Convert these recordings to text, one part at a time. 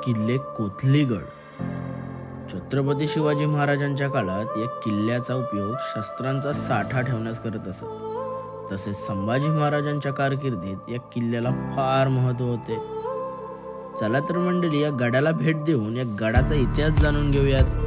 किल्ले कोथलीगड. छत्रपती शिवाजी महाराजांच्या काळात या किल्ल्याचा उपयोग शस्त्रांचा साठा ठेवण्यास करत असत. तसेच संभाजी महाराजांच्या कारकिर्दीत या किल्ल्याला फार महत्त्व होते. चला तर मंडळी, या गडाला भेट देऊन या गडाचा इतिहास जाणून घेऊयात.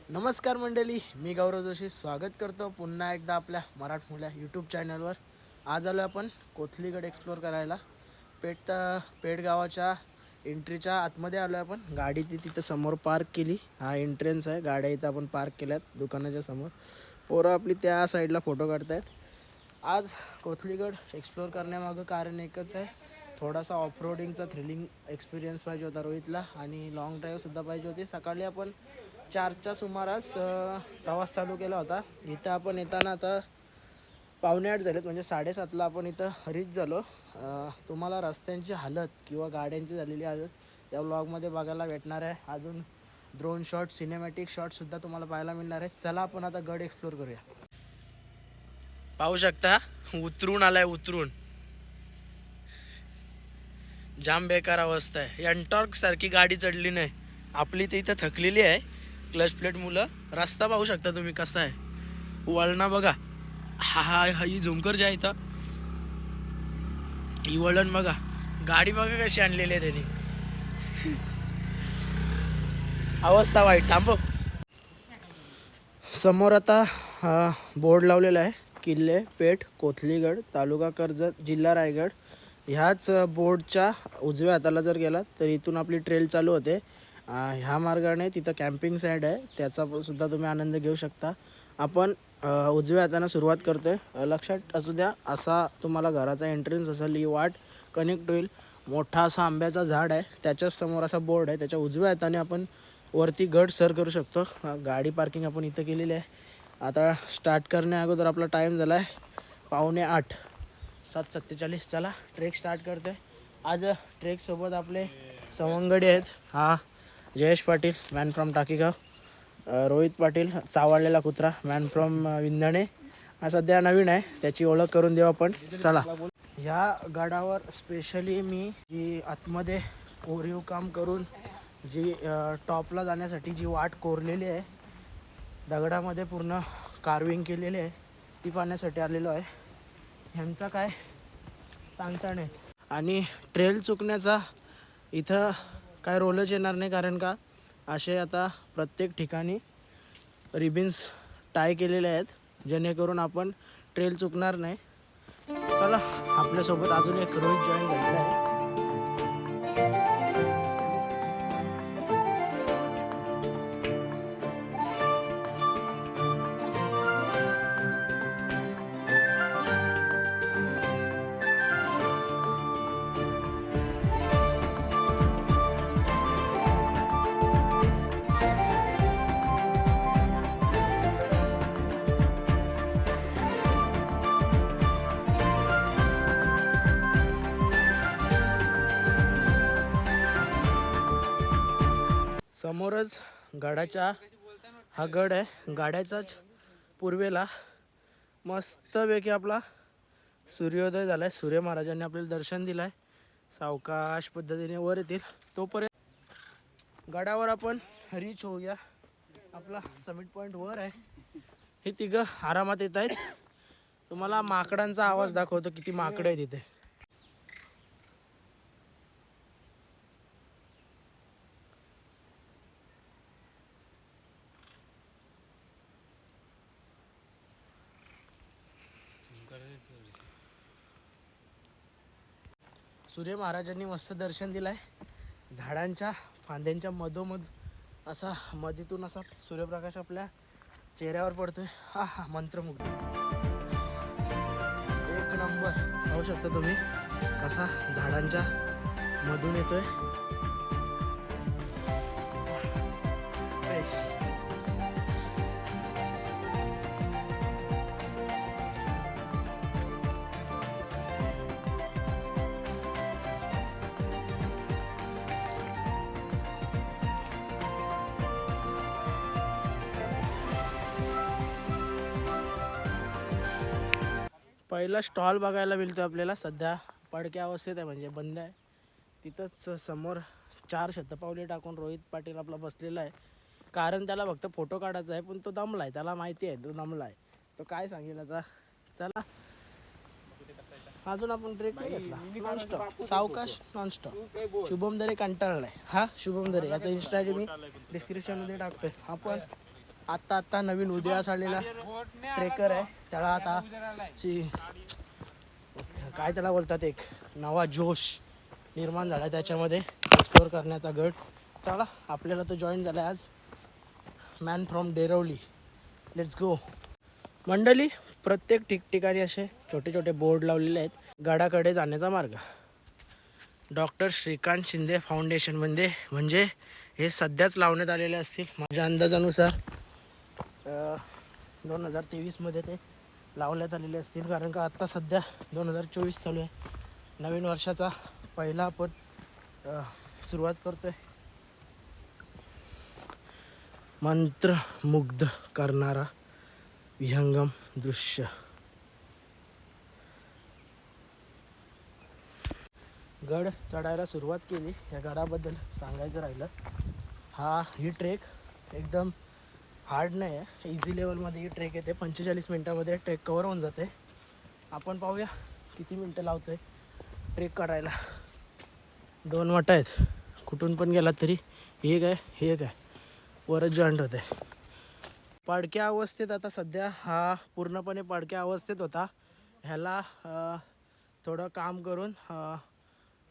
नमस्कार मंडळी, मी गौरव जोशी स्वागत करतो पुन्हा एकदा आपल्या मराठमोळ्या यूट्यूब चॅनलवर. आज आलो आपण कोथलीगड एक्सप्लोअर करायला. पेठ गावाच्या एंट्रीच्या आतमध्ये आलो आपण. गाडी तिथं समोर पार्क केली. हा एंट्रन्स आहे. गाड्या इथं आपण पार्क केल्यात दुकानाच्या समोर. पोरं आपली त्या साईडला फोटो काढतायत. आज कोथलीगड एक्सप्लोअर करण्यामागं कारण एकच आहे, थोडासा ऑफ रोडिंगचा थ्रिलिंग एक्सपिरियन्स पाहिजे होता रोहितला आणि लॉंग ड्राईव्हसुद्धा पाहिजे होती. सकाळी आपण 4च्या सुमारास प्रवास चालू केला होता. इथं आपण येताना आता 7:45 झालेत, म्हणजे 7:30ला आपण इथं रीच झालो. तुम्हाला रस्त्यांची हालत किंवा गाड्यांची झालेली हालत या व्लॉगमध्ये बघायला भेटणार आहे. अजून ड्रोन शॉट, सिनेमॅटिक शॉटसुद्धा तुम्हाला पाहायला मिळणार आहे. चला आपण आता गड एक्सप्लोअर करूया. पाहू शकता उतरून आलाय, उतरून जाम बेकार अवस्था आहे. एंटॉर्क सारखी गाडी चढली नाही आपली, ती इथं थकलेली आहे. क्लच प्लेट मुलं. रस्ता पाहू शकता तुम्ही कसा आहे, वळणा बघा. हा ही झुमकर जे आहे इथं, ही वळण बघा. गाडी बघा कशी आणलेली आहे त्यांनी. अवस्था वाईट. थांबव. समोर आता बोर्ड लावलेला आहे, किल्ले पेठ कोथलीगड, तालुका कर्जत, जिल्हा रायगड. ह्याच बोर्डच्या उजव्या हाताला जर गेलात तर इथून आपली ट्रेल चालू होते. ह्या मार्गाने तिथं कॅम्पिंग साईड आहे, त्याचा सुद्धा तुम्ही आनंद घेऊ शकता. आपण उजव्या हाताने सुरुवात करतोय. लक्षात असू द्या, असा तुम्हाला घराचा एंट्रन्स असेल, ही वाट कनेक्ट होईल. मोठा असा आंब्याचा झाड आहे, त्याच्याच समोर असा बोर्ड आहे. त्याच्या उजव्या हाताने आपण वरती गड सर करू शकतो. गाडी पार्किंग आपण इथं केलेली आहे. आता स्टार्ट करण्या अगोदर आपला टाईम झाला आहे 7:45, 7:47. चला ट्रेक स्टार्ट करतोय. आज ट्रेकसोबत आपले सवंगडी आहेत. हा जयेश पाटील, मॅन फ्रॉम टाकीगाव. रोहित पाटील, चावळलेला कुत्रा, मॅन फ्रॉम विंधणे. हा सध्या नवीन आहे, त्याची ओळख करून देऊ आपण. चला. ह्या गडावर स्पेशली मी जी आतमध्ये कोरीव काम करून जी टॉपला जाण्यासाठी जी वाट कोरलेली आहे, दगडामध्ये पूर्ण कार्विंग केलेली आहे, ती पाहण्यासाठी आलेलो आहे. ह्यांचा काय सांगता नाही. आणि ट्रेल चुकण्याचा इथं काय रोलच येणार नाही, कारण का असे आता प्रत्येक ठिकाणी रिबिन्स टाय केलेले आहेत, जेणेकरून आपण ट्रेल चुकणार नाही. चला, आपल्यासोबत अजून एक रोहित जॉईन झालेला आहे. समोरच गडाच्या हा गड आहे. गाड्याचाच पूर्वेला मस्तपैकी आपला सूर्योदय झाला आहे. सूर्य महाराजांनी आपल्याला दर्शन दिलं आहे. सावकाश पद्धतीने वर येतील. तोपर्यंत गडावर आपण रीच होऊया. आपला समिट पॉईंट वर आहे. हे तिघं आरामात येत आहेत. तुम्हाला माकडांचा आवाज दाखवतो, किती माकडं आहे तिथे. सूर्य महाराजांनी मस्त दर्शन दिलं आहे. झाडांच्या फांद्यांच्या मधोमध असा मधीतून असा सूर्यप्रकाश आपल्या चेहऱ्यावर पडतोय. हा हा मंत्रमुग्ध. एक नंबर. पाहू शकता तुम्ही कसा झाडांच्या मधून येतोय. फ्रेश. पहिला स्टॉल बघायला मिळतो आपल्याला. सध्या पडक्या अवस्थेत आहे म्हणजे बंद आहे. तिथंच समोर 4 शतपावली टाकून रोहित पाटील आपला बसलेला आहे. कारण त्याला फक्त फोटो काढायचा आहे, पण तो दमला आहे. त्याला माहिती आहे तो दमला आहे. तो काय सांगेल आता. चला अजून आपण ब्रेक नाही घेतला. नॉनस्टॉप सावकाश नॉनस्टॉप. शुभम दरे कंटाळलाय. हा शुभम दरे याचा इंस्टा मी डिस्क्रिप्शनमध्ये टाकतोय. आपण आत्ता नवीन उदयास आलेला ट्रेकर आहे. त्याला आता काय त्याला बोलतात एक नवा जोश निर्माण झाला त्याच्यामध्ये एक्सप्लोअर करण्याचा गट. चला आपल्याला तर जॉईन झाला आहे आज man from Derwali. Let's go. मंडळी प्रत्येक ठिकठिकाणी असे छोटे छोटे बोर्ड लावलेले आहेत गडाकडे जाण्याचा मार्ग. डॉक्टर श्रीकांत शिंदे फाउंडेशनमध्ये म्हणजे हे सध्याच लावण्यात आलेले असतील माझ्या अंदाजानुसार. 2023मध्ये ते लावण्यात आलेले असतील. कारण का आत्ता सध्या 2024 चालू आहे. नवीन वर्षाचा पहिला आपण सुरुवात करतोय. मंत्रमुग्ध करणारा विहंगम दृश्य. गड चढायला सुरुवात केली. या गडाबद्दल सांगायचं राहिलं, ही ट्रेक एकदम हार्ड नाही आहे. इझी लेवलमध्ये ही ट्रेक येते. 45 मिनटामध्ये ट्रेक कवर होऊन जाते. आपण पाहूया किती मिनटं लावतोय ट्रेक करायला. 2 वाटा आहेत. कुठून पण गेला तरी एक आहे हे एक आहे, वरच जॉईंट होते. पडक्या अवस्थेत आता सध्या हा पूर्णपणे पडक्या अवस्थेत होता. ह्याला थोडं काम करून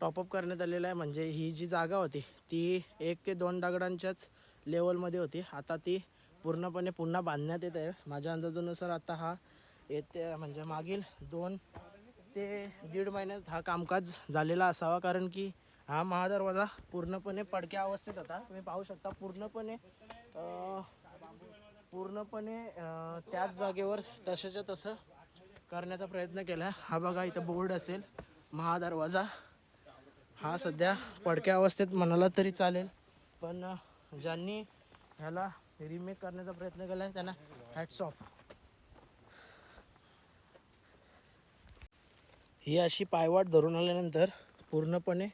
टॉपअप करण्यात आलेलं आहे. म्हणजे ही जी जागा होती ती 1 ते 2 दगडांच्याच लेवलमध्ये होती. आता ती पूर्णपणे पुन्हा बांधण्यात येत आहे. माझ्या अंदाजानुसार आता हा येते म्हणजे मागील 2 ते 1.5 महिन्यात हा कामकाज झालेला असावा. कारण की हा महादरवाजा पूर्णपणे पडक्या अवस्थेत होता. तुम्ही पाहू शकता पूर्णपणे त्याच जागेवर तसंच्या तसं करण्याचा प्रयत्न केला. हा बघा इथं बोर्ड असेल महादरवाजा. हा सध्या पडक्या अवस्थेत म्हणाला तरी चालेल, पण ज्यांनी ह्याला रिमेक करण्याचा प्रयत्न केला आहे त्यांना हॅट्स ऑफ. ही अशी पायवाट धरून आल्यानंतर पूर्णपणे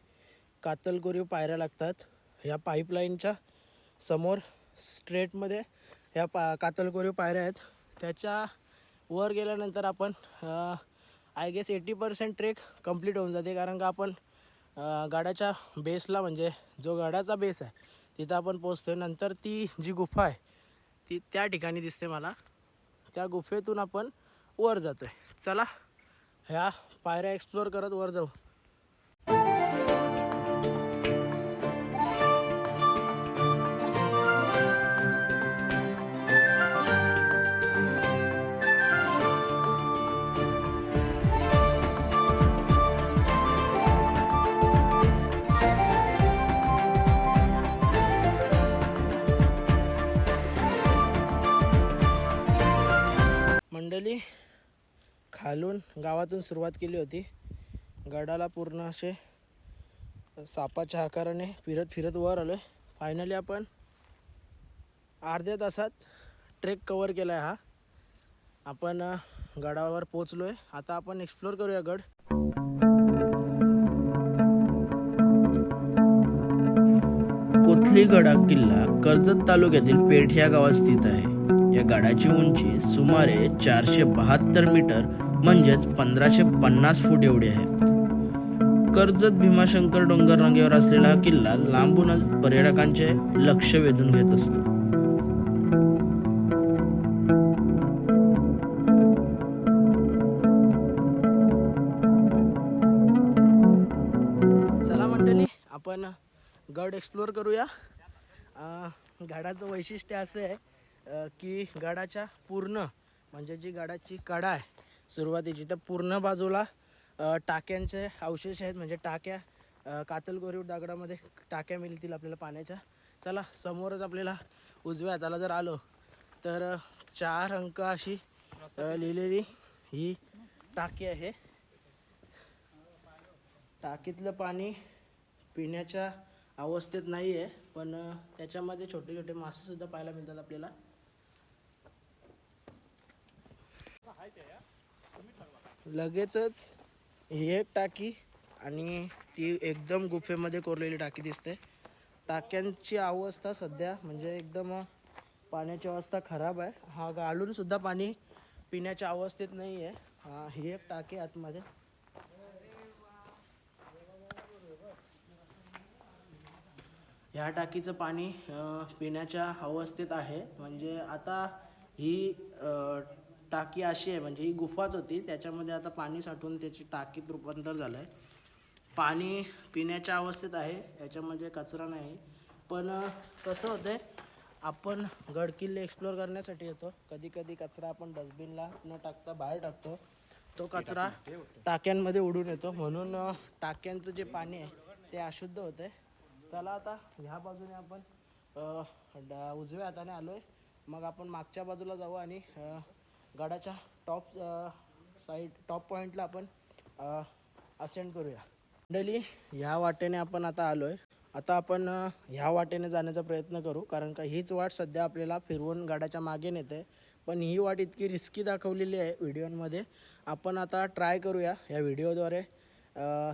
कातलकोरीव पायऱ्या लागतात. ह्या पाईपलाईनच्या समोर स्ट्रेटमध्ये ह्या कातलकोरीव पायऱ्या आहेत. त्याच्या वर गेल्यानंतर आपण आय गेस 80% ट्रेक कंप्लीट होऊन जाते. कारण का आपण गाड्याच्या बेसला म्हणजे जो गडाचा बेस आहे तिथं आपण पोचतो. नंतर ती जी गुफा आहे ती त्या ठिकाणी दिसते मला. त्या गुफेतून आपण वर जातो आहे. चला ह्या पायऱ्या एक्सप्लोअर करत वर जाऊ. मंडळी खालून गावातून सुरुवात केली होती. गडाला पूर्ण असे सापाच्या आकाराने फिरत फिरत वर आलो आहे. फायनली आपण अर्ध्या तासात ट्रेक कवर केला आहे. आपण गडावर पोचलो आहे. आता आपण एक्सप्लोअर करूया गड. कोथलीगड हा किल्ला कर्जत तालुक्यातील पेठ या गावात स्थित आहे. या गडाची उंची सुमारे 472 मीटर म्हणजेच 1550 फूट एवढी आहे. कर्जत भीमाशंकर डोंगर रांगेवर असलेला हा किल्ला लांबूनच पर्यटकांचे लक्ष वेधून घेत असतो. चला मंडळी आपण गड एक्सप्लोअर करूया. गडाचं वैशिष्ट्य असं आहे की गडाच्या पूर्ण म्हणजे जी गडाची कडा आहे सुरुवातीची तर पूर्ण बाजूला टाक्यांचे अवशेष आहेत. म्हणजे टाक्या कातलकोरीव दगडामध्ये टाक्या मिळतील आपल्याला पाण्याच्या. चला समोरच आपल्याला उजव्या हाताला जर आलो तर 4 अंक अशी लिहिलेली ही टाकी आहे. टाकीतलं पाणी पिण्याच्या अवस्थेत नाही आहे, पण त्याच्यामध्ये छोटे छोटे मासेसुद्धा पाहायला मिळतात आपल्याला. लगेचच ही एक टाकी आणि ती एकदम गुफेमध्ये कोरलेली टाकी दिसते. टाक्यांची अवस्था सध्या म्हणजे एकदम पाण्याची अवस्था खराब आहे. हा गाळून सुद्धा पाणी पिण्याच्या अवस्थेत नाही आहे. ही एक टाकी आतमध्ये. ह्या टाकीचं पाणी पिण्याच्या अवस्थेत आहे. म्हणजे आता ही टाकी अशी आहे, म्हणजे ही गुफाच होती, त्याच्यामध्ये आता पाणी साठवून त्याची टाकीत रूपांतर झालं आहे. पाणी पिण्याच्या अवस्थेत आहे, याच्यामध्ये कचरा नाही. पण कसं होतं आहे, आपण गडकिल्ले एक्सप्लोअर करण्यासाठी येतो. कधी कधी कचरा आपण डस्टबिनला न टाकता बाहेर टाकतो. तो कचरा टाक्यांमध्ये उडून येतो, म्हणून टाक्यांचं जे पाणी आहे ते अशुद्ध होतं आहे. चला आता ह्या बाजूने आपण उजव्या हाताने आलो आहे. मग आपण मागच्या बाजूला जाऊ आणि गडाच्या टॉप पॉईंटला आपण असेंड करूया. मंडळी, ह्या वाटेने आपण आता आलो आहे. आता आपण ह्या वाटेने जाण्याचा प्रयत्न करू, कारण का हीच वाट सध्या आपल्याला फिरवून गडाच्या मागे नेते. पण ही वाट इतकी रिस्की दाखवलेली आहे व्हिडिओमध्ये. आपण आता ट्राय करूया ह्या व्हिडिओद्वारे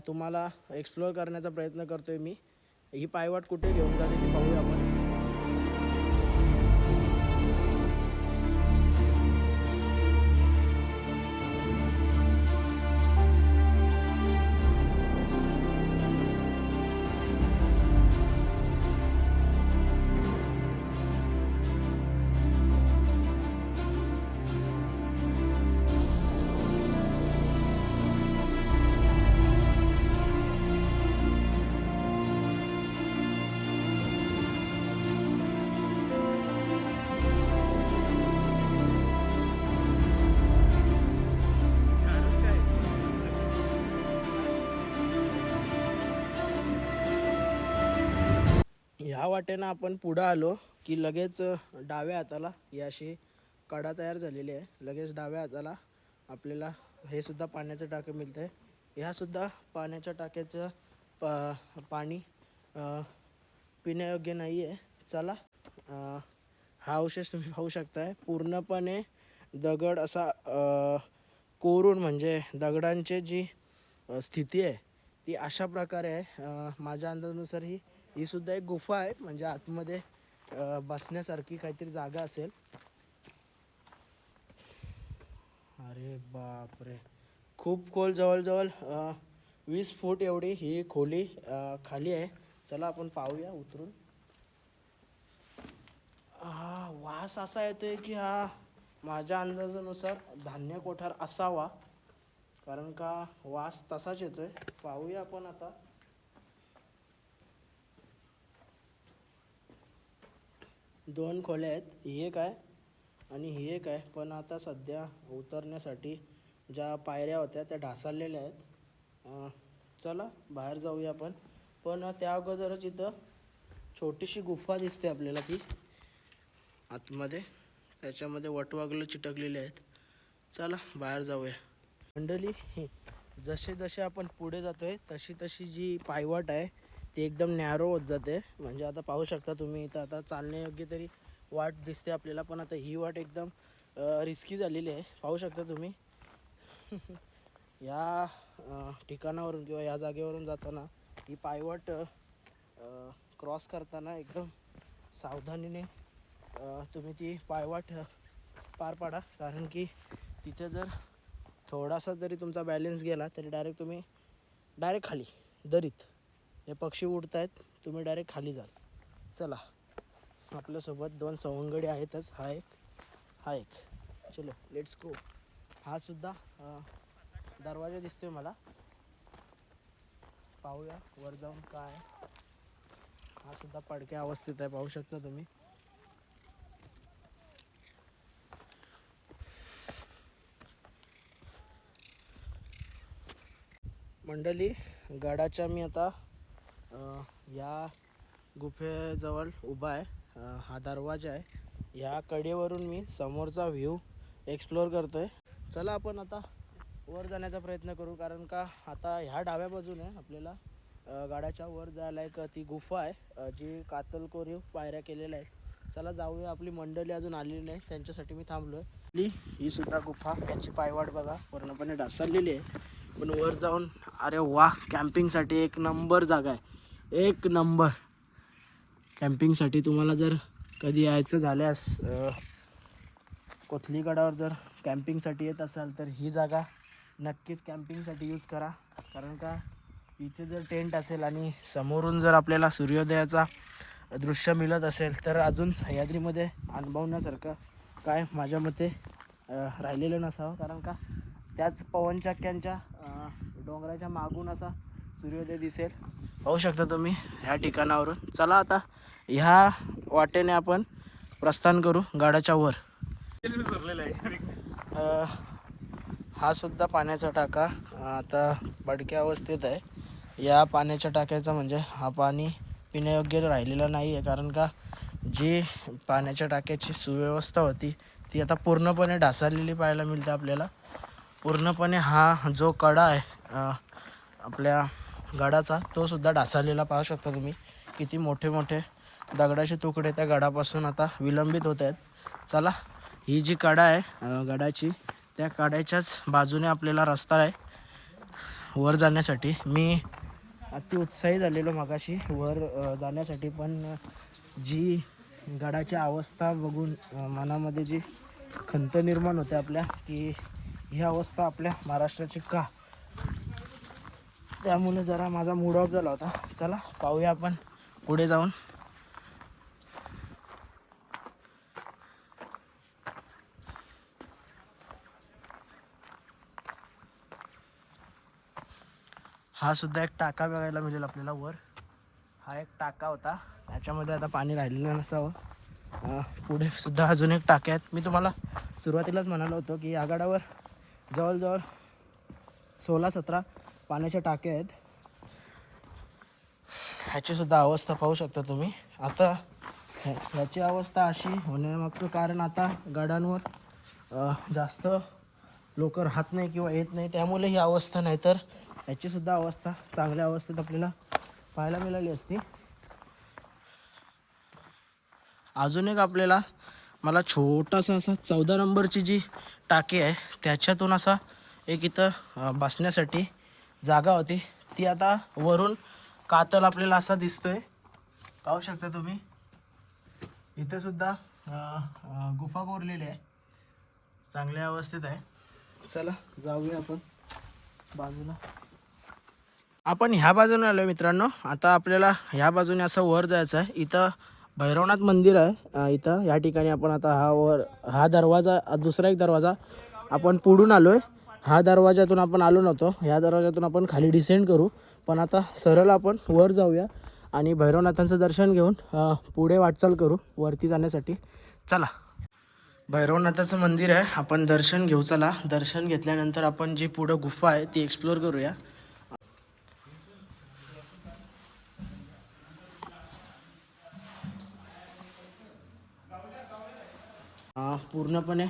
तुम्हाला एक्सप्लोअर करण्याचा प्रयत्न करतो आहे मी. ही पायवाट कुठे घेऊन जाते ती पाहूया आपण. ह्या वाटेनं आपण पुढं आलो की लगेच डाव्या हाताला ही अशी कडा तयार झालेली आहे. लगेच डाव्या हाताला आपल्याला हे सुद्धा पाण्याचं टाकं मिळतं आहे. ह्यासुद्धा पाण्याच्या टाक्याचं पाणी पिण्यायोग्य नाही आहे. चला, हा अवशेष तुम्ही पाहू शकताय. पूर्णपणे दगड असा कोरून, म्हणजे दगडांची जी स्थिती आहे ती अशा प्रकारे आहे. माझ्या अंदाजानुसार ही सुद्धा एक गुफा आहे, म्हणजे आतमध्ये बसण्यासारखी काहीतरी जागा असेल. अरे बापरे, खूप खोल, जवळजवळ 20 फूट एवढी ही खोली खाली आहे. चला आपण पाहूया उतरून. वास असा येतोय की हा माझ्या अंदाजानुसार धान्य कोठार असावा, कारण का वास तसाच येतोय. पाहूया आपण आता. दोन खोल्या आहेत, ही एक आहे आणि ही एक आहे. पण आता सध्या उतरण्यासाठी ज्या पायऱ्या होत्या त्या ढासळलेल्या आहेत. चला बाहेर जाऊया आपण. पण त्या अगोदरच इथं छोटीशी गुफा दिसते आपल्याला, ती आतमध्ये, त्याच्यामध्ये वटवाघळं चिटकलेले आहेत. चला बाहेर जाऊया. मंडळी, जसे जसे आपण पुढे जातोय तशी तशी जी पायवाट आहे ती एकदम नॅरो होत जाते. म्हणजे आता पाहू शकता तुम्ही, इथं आता चालण्यायोग्य तरी वाट दिसते आपल्याला, पण आता ही वाट एकदम रिस्की झालेली आहे. पाहू शकता तुम्ही. या ठिकाणावरून किंवा या जागेवरून जाताना ही पायवाट क्रॉस करताना एकदम सावधानीने तुम्ही ती पायवाट पार पाडा, कारण की तिथे जर थोडासा जरी तुमचा बॅलेन्स गेला तरी डायरेक्ट खाली दरीत. हे पक्षी उडत आहेत, तुम्ही डायरेक्ट खाली जाल. चला, आपल्यासोबत 2 सवंगडी आहेतच. हा एक चलो लेट्स गो. हा सुद्धा दरवाजा दिसतोय मला. पाहूया वर जाऊन काय. हा सुद्धा पडक्या अवस्थेत आहे, पाहू शकता तुम्ही. मंडळी, गडाच्या मी आता या गुफेजवळ उभा आहे. हा दरवाजा आहे. ह्या कडेवरून मी समोरचा व्ह्यू एक्सप्लोअर करतो आहे. चला आपण आता वर जाण्याचा प्रयत्न करू, कारण का आता ह्या डाव्या बाजूने आपल्याला गडाच्या वर जायला एक ती गुफा आहे, जी कातल कोरीव पायऱ्या केलेल्या आहेत. चला जाऊया. आपली मंडळी अजून आलेली नाही, त्यांच्यासाठी मी थांबलो आहे. ही सुद्धा गुफा, याची पायवाट बघा पूर्णपणे ढासळलेली आहे. पण वर जाऊन अरे वा, कॅम्पिंगसाठी एक नंबर जागा आहे, एक नंबर. कॅम्पिंगसाठी तुम्हाला जर कधी यायचं झाल्यास कोथलीगडावर जर कॅम्पिंगसाठी येत असाल तर ही जागा नक्कीच कॅम्पिंगसाठी यूज करा. कारण का इथे जर टेंट असेल आणि समोरून जर आपल्याला सूर्योदयाचा दृश्य मिळत असेल तर अजून सह्याद्रीमध्ये अनुभवण्यासारखं काय माझ्या मते राहिलेलं नसावं. कारण का त्याच पवनचक्क्यांच्या डोंगराच्या मागून असा सूर्योदय दिसेल. पाहू शकता तुम्ही ह्या ठिकाणावरून. चला आता ह्या वाटेने आपण प्रस्थान करू गडाच्या वर. हा सुद्धा पाण्याचा टाका आता पडक्या अवस्थेत आहे. या पाण्याच्या टाक्याचं म्हणजे हा पाणी पिण्यायोग्य राहिलेलं नाही आहे. कारण का जी पाण्याच्या टाक्याची सुव्यवस्था होती ती आता पूर्णपणे ढासळलेली पाहायला मिळते आपल्याला. पूर्णपणे हा जो कडा आहे आपल्या गडाचा तो सुद्धा ढासळलेला पाहू शकता तुम्ही. किती मोठे मोठे दगडाचे तुकडे त्या गडापासून आता विलंबित होत आहेत. चला ही जी कडा आहे गडाची त्या कड्याच्याच बाजूने आपल्याला रस्ता आहे वर जाण्यासाठी. मी अति उत्साही झालेलो मगाशी वर जाण्यासाठी, पण जी गडाची अवस्था बघून मनामध्ये जी खंत निर्माण होते आपल्या की ही अवस्था आपल्या महाराष्ट्राची का, त्यामुळे जरा माझा मूड ऑफ झाला होता. चला पाहूया आपण पुढे जाऊन. हा सुद्धा एक टाका बघायला मिळेल आपल्याला वर. हा एक टाका होता, याच्यामध्ये आता पाणी राहिलेलं नसावं. पुढे सुद्धा अजून एक टाके आहेत. मी तुम्हाला सुरुवातीलाच म्हणालो होतो की या गडावर जवळजवळ 16-17 पाण्याच्या टाके आहेत. ह्याची सुद्धा अवस्था पाहू शकता तुम्ही. आता ह्याची अवस्था अशी होण्यामागचं कारण आता गडांवर जास्त लोक राहत नाही किंवा येत नाही, त्यामुळे ही अवस्था. नाही तर याची सुद्धा अवस्था चांगल्या अवस्थेत आपल्याला पाहायला मिळाली असती. अजून एक आपल्याला मला छोटासा असा 14 नंबरची जी टाकी आहे त्याच्यातून असा एक इथं बसण्यासाठी जागा होती. ती आता वरून कातल आपल्याला असा दिसतोय, पाहू शकता तुम्ही. इथं सुद्धा गुफा कोरलेली आहे, चांगल्या अवस्थेत आहे. चला जाऊया आपण बाजूला. आपण ह्या बाजूने आलो मित्रांनो. आता आपल्याला ह्या बाजूने असं वर जायचं आहे. इथं भैरवनाथ मंदिर आहे. इथं या ठिकाणी आपण आता हा दरवाजा, दुसरा एक दरवाजा आपण पुढून आलो आहे. हा दरवाजातून आपण आलो नव्हतो, ह्या दरवाजातून आपण खाली डिसेंड करू. पण आता सरळ आपण वर जाऊया आणि भैरवनाथांचं दर्शन घेऊन पुढे वाटचाल करू वरती जाण्यासाठी. चला, भैरवनाथाचं मंदिर आहे, आपण दर्शन घेऊ. चला, दर्शन घेतल्यानंतर आपण जी पुढं गुफा आहे ती एक्सप्लोअर करूया. पूर्णपणे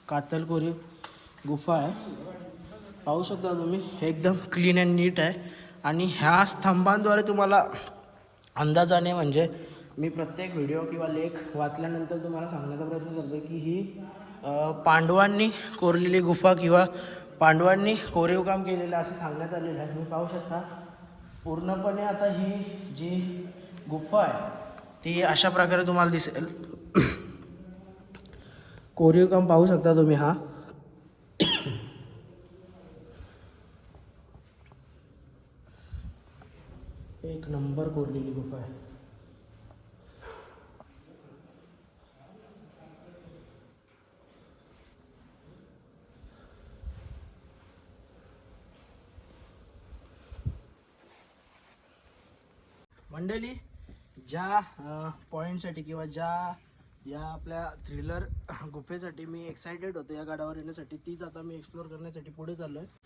कातल कोरीव गुफा आहे, पाहू शकता तुम्ही. एकदम क्लीन अँड नीट आहे. आणि ह्या स्तंभांद्वारे तुम्हाला अंदाजाने, म्हणजे मी प्रत्येक व्हिडिओ किंवा लेख वाचल्यानंतर तुम्हाला सांगण्याचा प्रयत्न करतो की ही पांडवांनी कोरलेली गुफा किंवा पांडवांनी कोरीव काम केलेलं असं सांगण्यात आलेलं आहे. तुम्ही पाहू शकता पूर्णपणे. आता ही जी गुफा आहे ती अशा प्रकारे तुम्हाला दिसेल. कोरीव काम पाहू शकता तुम्ही. हा एक नंबर कोरलेली गुफा आहे. मंडळी, ज्या पॉईंटसाठी किंवा ज्या या आपल्या थ्रिलर गुफेसाठी मी एक्सायटेड होतो या गडावर येण्यासाठी, तीच आता मी एक्सप्लोअर करण्यासाठी पुढे चाललो आहे.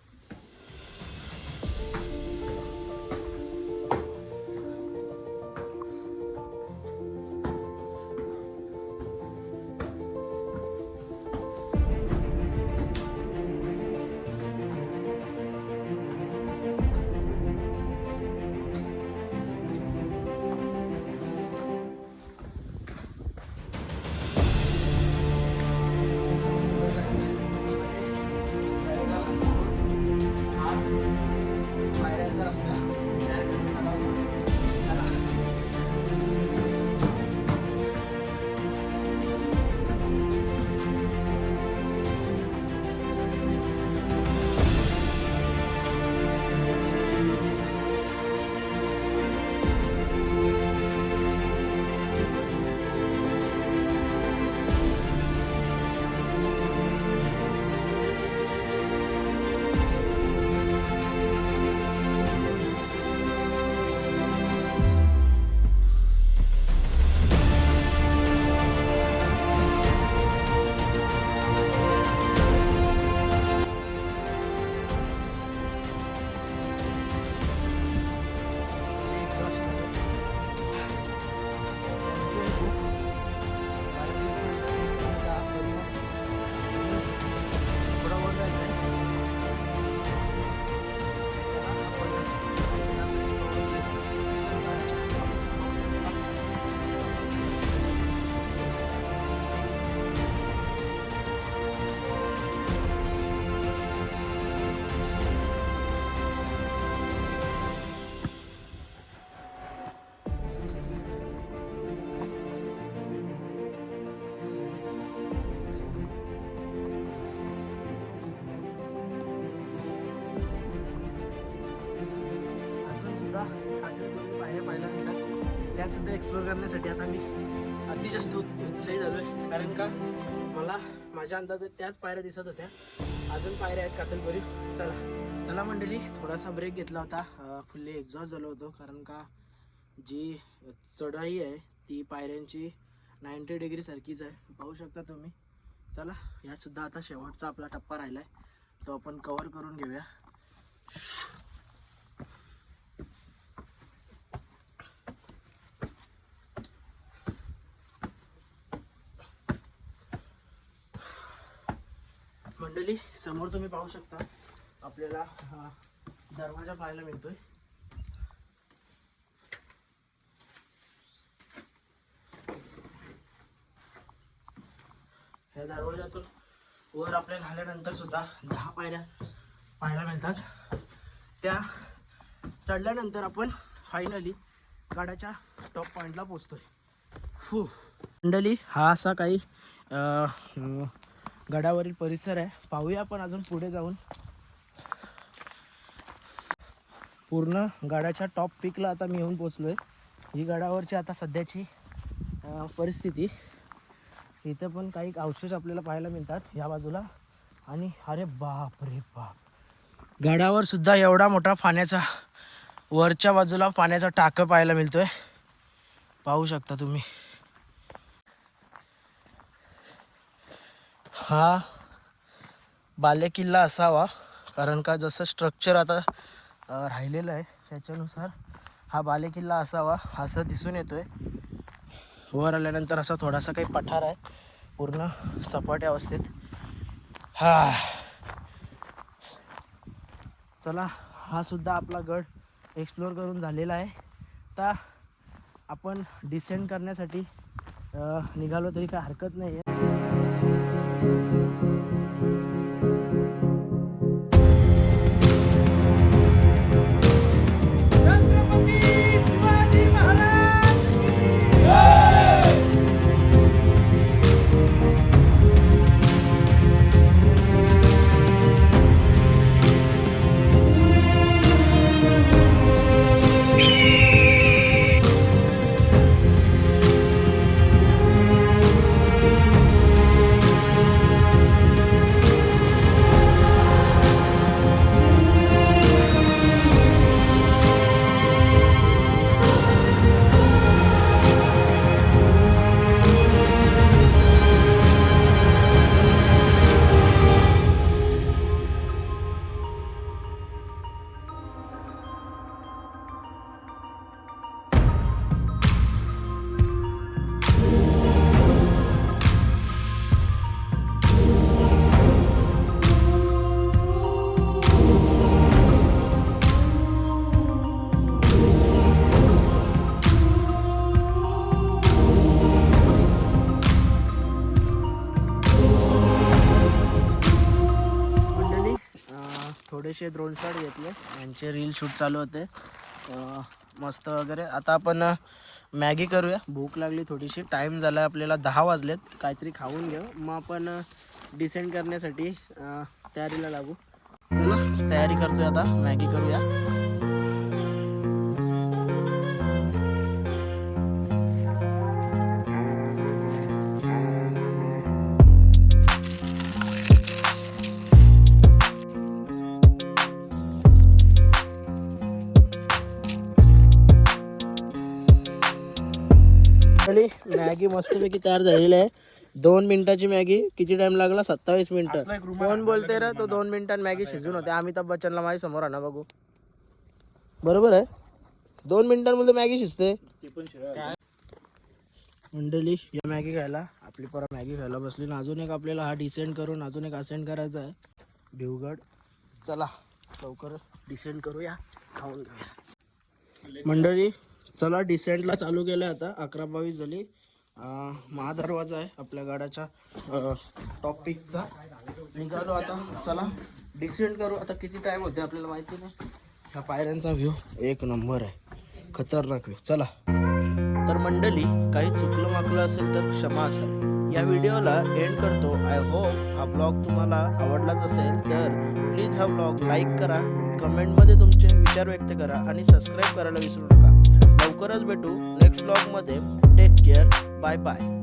त्यासुद्धा एक्सप्लोर करण्यासाठी आता मी अति जास्त उत्साही झालो आहे. कारण का मला माझ्या अंदाजात त्याच पायऱ्या दिसत होत्या. अजून पायऱ्या आहेत कातलपुरी. चला मंडळी, थोडासा ब्रेक घेतला होता. फुल्ली एक्झॉस्ट झालो होतो कारण का जी चढाई आहे ती पायऱ्यांची 90 डिग्री सारखीच आहे, पाहू शकता तुम्ही. चला यासुद्धा आता शेवटचा आपला टप्पा राहिला आहे, तो आपण कवर करून घेऊया. मंडळी, समोर तुम्ही पाहू शकता आपल्याला दरवाजा पाहायला मिळतोय. ह्या दरवाजातून वर आपल्याला आल्यानंतर सुद्धा 10 पायऱ्या पाहायला मिळतात. त्या चढल्यानंतर आपण फायनली गडाच्या टॉप पॉईंटला पोहोचतोय. मंडळी, हा असा काही गडावरील परिसर आहे. पाहूया आपण अजून पुढे जाऊन. पूर्ण गडाच्या टॉप पीकला आता मी येऊन पोचलोय. ही गडावरची आता सध्याची परिस्थिती. इथं पण काही अवशेष आपल्याला पाहायला मिळतात या बाजूला. आणि अरे बाप रे बाप, गडावर सुद्धा एवढा मोठा पाण्याचा, वरच्या बाजूला पाण्याचा टाकं पाहायला मिळतोय, पाहू शकता तुम्ही. हा बालेकिल्ला असावा, कारण का जसं स्ट्रक्चर आता राहिलेलं आहे त्याच्यानुसार हा बालेकिल्ला असावा असं दिसून येतोय. वर आल्यानंतर असा थोडासा काही पठार आहे, पूर्ण सपाट अवस्थेत. चला, हा सुद्धा आपला गड एक्सप्लोर करून झालेला आहे. आता आपण डिसेंड करण्यासाठी निघालो तरी काय हरकत नाही आहे. थोडेसे ड्रोन शॉट घेतले, यांचे रील शूट चालू होते मस्त वगैरे. आता आपण मॅगी करूया, भूक लागली थोडीशी, टाईम झाला आपल्याला 10 वाजलेत. काहीतरी खाऊन घेऊ, मग आपण डिसेंड करण्यासाठी तयारीला लागू. चला तयारी करतोय, आता मॅगी करूया. मॅगी मस्तपैकी तयार झालेली आहे. 2 मिनिटाची मॅगी. किती टाइम लागला? 27 मिनिटं. कोण बोलते रे? तो 2 मिनिटात मॅगी शिजून होते. अमिताभ बच्चनला माझ्या समोर आणा बघू. बरोबर आहे, 2 मिनिटांमध्ये मॅगी शिजते. मंडळी, या मॅगी खायला आपली परत मॅगी खायला बसली ना. अजून एक आपल्याला हा डिसेंड करून अजून एक असेंड करायचा आहे, भिवगड. चला लवकर डिसेंड करूया, खाऊन घेऊया. मंडळी चला, डिसेंटला चालू केलं आहे. आता 11:22 झाली. महादरवाजा आहे आपल्या गाड्याच्या टॉप पिकचा. निघालो आता. चला डिसेंड करू. आता किती टाईम होते आपल्याला माहिती नाही. ह्या पायऱ्यांचा व्ह्यू एक नंबर आहे, खतरनाक व्ह्यू. चला. तर मंडळी, काही चुकलं माकलं असेल तर क्षमा असेल. या व्हिडिओला एंड करतो. आय होप हा ब्लॉग तुम्हाला आवडलाच असेल. तर प्लीज हा ब्लॉग लाईक करा, कमेंटमध्ये तुमचे विचार व्यक्त करा आणि सबस्क्राईब करायला विसरू नका. लवकरच भेटू नेक्स्ट ब्लॉगमध्ये. Take care. Bye bye.